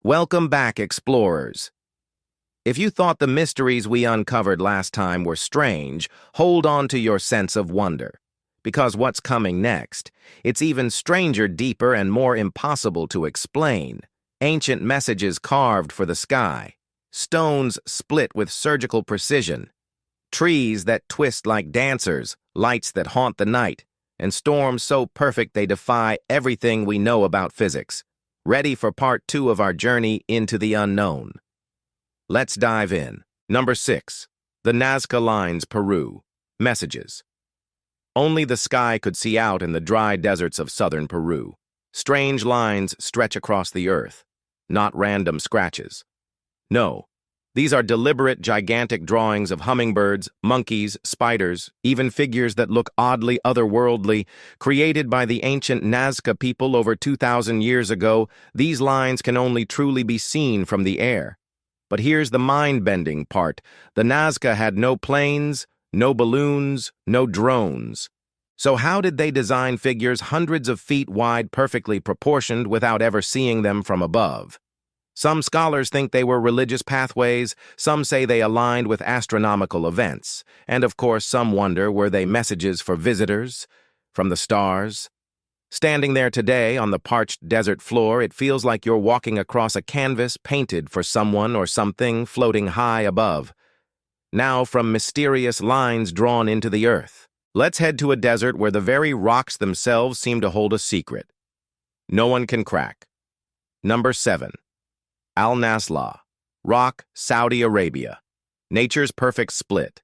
Welcome back, explorers. If you thought the mysteries we uncovered last time were strange, hold on to your sense of wonder. Because what's coming next, it's even stranger, deeper, and more impossible to explain. Ancient messages carved for the sky, stones split with surgical precision, trees that twist like dancers, lights that haunt the night, and storms so perfect they defy everything we know about physics. Ready for part 2 of our journey into the unknown. Let's dive in. Number 6. The Nazca Lines, Peru. Messages. Only the sky could see out in the dry deserts of southern Peru. Strange lines stretch across the earth, not random scratches. No, these are deliberate, gigantic drawings of hummingbirds, monkeys, spiders, even figures that look oddly otherworldly, created by the ancient Nazca people over 2,000 years ago. These lines can only truly be seen from the air. But here's the mind-bending part. The Nazca had no planes, no balloons, no drones. So how did they design figures hundreds of feet wide, perfectly proportioned, without ever seeing them from above? Some scholars think they were religious pathways, some say they aligned with astronomical events, and of course some wonder, were they messages for visitors from the stars? Standing there today on the parched desert floor, it feels like you're walking across a canvas painted for someone or something floating high above. Now from mysterious lines drawn into the earth, let's head to a desert where the very rocks themselves seem to hold a secret no one can crack. Number 7. Al-Nasla, Rock, Saudi Arabia. Nature's perfect split.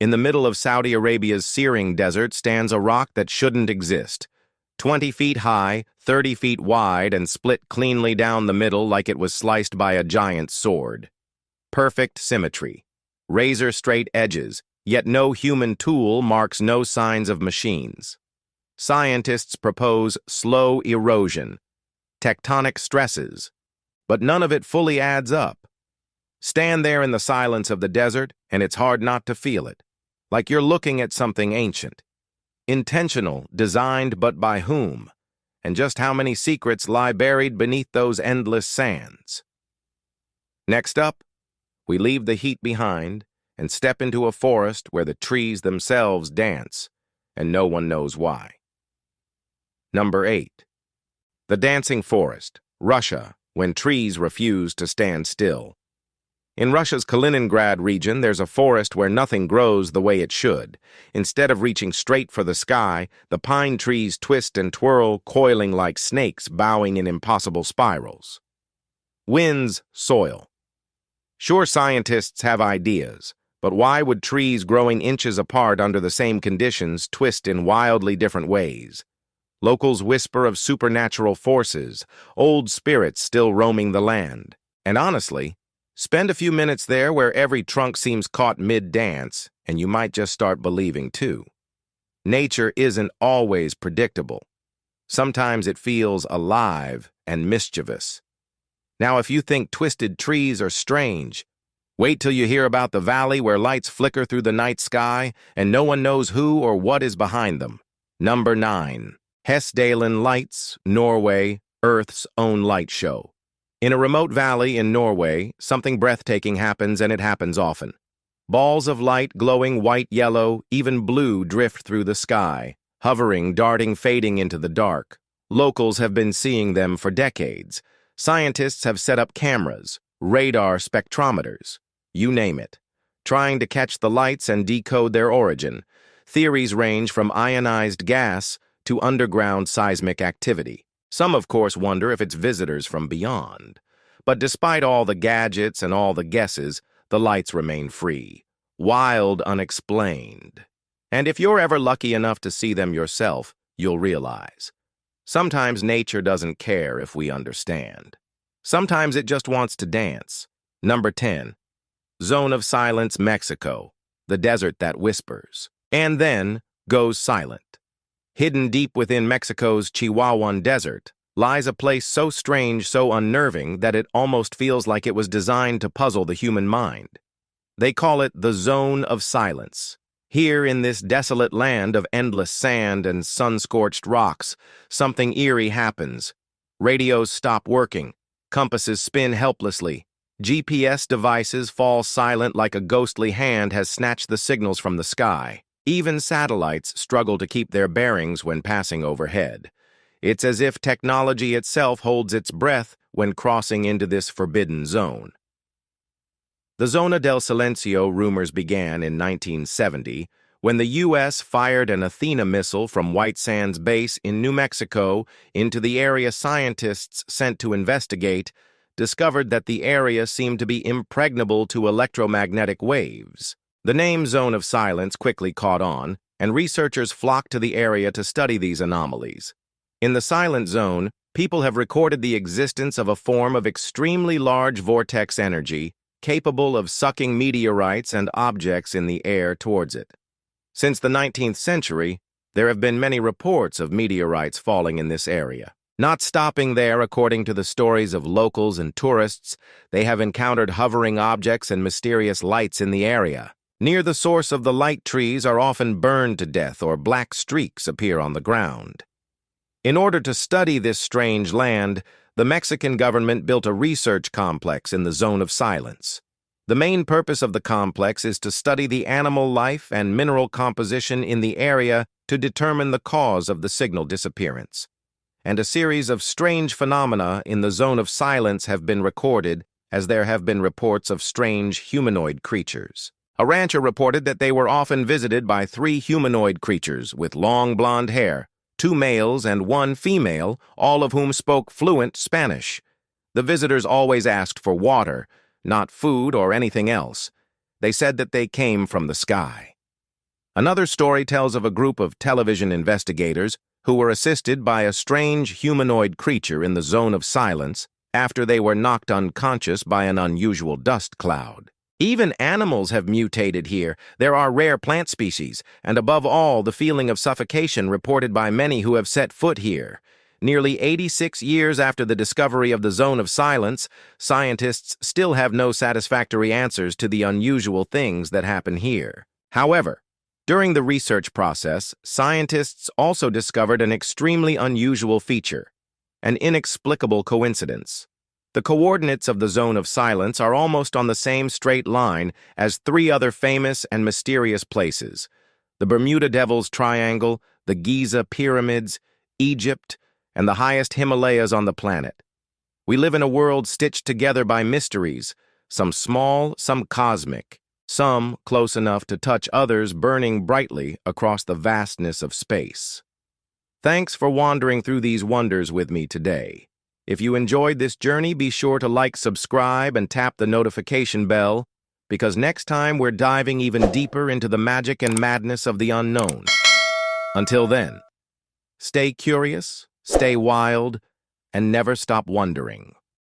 In the middle of Saudi Arabia's searing desert stands a rock that shouldn't exist. 20 feet high, 30 feet wide, and split cleanly down the middle like it was sliced by a giant sword. Perfect symmetry. Razor-straight edges, yet no human tool marks no signs of machines. Scientists propose slow erosion, tectonic stresses, but none of it fully adds up. Stand there in the silence of the desert, and it's hard not to feel it, like you're looking at something ancient. Intentional, designed, but by whom? And just how many secrets lie buried beneath those endless sands? Next up, we leave the heat behind and step into a forest where the trees themselves dance, and no one knows why. Number 8. The Dancing Forest, Russia, when trees refuse to stand still. In Russia's Kaliningrad region, there's a forest where nothing grows the way it should. Instead of reaching straight for the sky, the pine trees twist and twirl, coiling like snakes, bowing in impossible spirals. Winds, soil. Sure, scientists have ideas, but why would trees growing inches apart under the same conditions twist in wildly different ways? Locals whisper of supernatural forces, old spirits still roaming the land. And honestly, spend a few minutes there where every trunk seems caught mid-dance, and you might just start believing too. Nature isn't always predictable. Sometimes it feels alive and mischievous. Now, if you think twisted trees are strange, wait till you hear about the valley where lights flicker through the night sky and no one knows who or what is behind them. Number 9. Hessdalen Lights, Norway, Earth's own light show. In a remote valley in Norway, something breathtaking happens, and it happens often. Balls of light glowing white, yellow, even blue drift through the sky, hovering, darting, fading into the dark. Locals have been seeing them for decades. Scientists have set up cameras, radar spectrometers, you name it, trying to catch the lights and decode their origin. Theories range from ionized gas to underground seismic activity. Some, of course, wonder if it's visitors from beyond. But despite all the gadgets and all the guesses, the lights remain free, wild, unexplained. And if you're ever lucky enough to see them yourself, you'll realize. Sometimes nature doesn't care if we understand. Sometimes it just wants to dance. Number 10. Zone of Silence, Mexico, the desert that whispers, and then goes silent. Hidden deep within Mexico's Chihuahuan desert lies a place so strange, so unnerving, that it almost feels like it was designed to puzzle the human mind. They call it the Zone of Silence. Here in this desolate land of endless sand and sun-scorched rocks, something eerie happens. Radios stop working. Compasses spin helplessly. GPS devices fall silent like a ghostly hand has snatched the signals from the sky. Even satellites struggle to keep their bearings when passing overhead. It's as if technology itself holds its breath when crossing into this forbidden zone. The Zona del Silencio rumors began in 1970 when the U.S. fired an Athena missile from White Sands Base in New Mexico into the area. Scientists sent to investigate discovered that the area seemed to be impregnable to electromagnetic waves. The name Zone of Silence quickly caught on, and researchers flocked to the area to study these anomalies. In the Silent Zone, people have recorded the existence of a form of extremely large vortex energy capable of sucking meteorites and objects in the air towards it. Since the 19th century, there have been many reports of meteorites falling in this area. Not stopping there, according to the stories of locals and tourists, they have encountered hovering objects and mysterious lights in the area. Near the source of the light, trees are often burned to death or black streaks appear on the ground. In order to study this strange land, the Mexican government built a research complex in the Zone of Silence. The main purpose of the complex is to study the animal life and mineral composition in the area to determine the cause of the signal disappearance. And a series of strange phenomena in the Zone of Silence have been recorded, as there have been reports of strange humanoid creatures. A rancher reported that they were often visited by 3 humanoid creatures with long blonde hair, 2 males and 1 female, all of whom spoke fluent Spanish. The visitors always asked for water, not food or anything else. They said that they came from the sky. Another story tells of a group of television investigators who were assisted by a strange humanoid creature in the Zone of Silence after they were knocked unconscious by an unusual dust cloud. Even animals have mutated here. There are rare plant species, and above all, the feeling of suffocation reported by many who have set foot here. Nearly 86 years after the discovery of the Zone of Silence, scientists still have no satisfactory answers to the unusual things that happen here. However, during the research process, scientists also discovered an extremely unusual feature, an inexplicable coincidence. The coordinates of the Zone of Silence are almost on the same straight line as 3 other famous and mysterious places: the Bermuda Devil's Triangle, the Giza Pyramids, Egypt, and the highest Himalayas on the planet. We live in a world stitched together by mysteries, some small, some cosmic, some close enough to touch, others burning brightly across the vastness of space. Thanks for wandering through these wonders with me today. If you enjoyed this journey, be sure to like, subscribe, and tap the notification bell, because next time we're diving even deeper into the magic and madness of the unknown. Until then, stay curious, stay wild, and never stop wondering.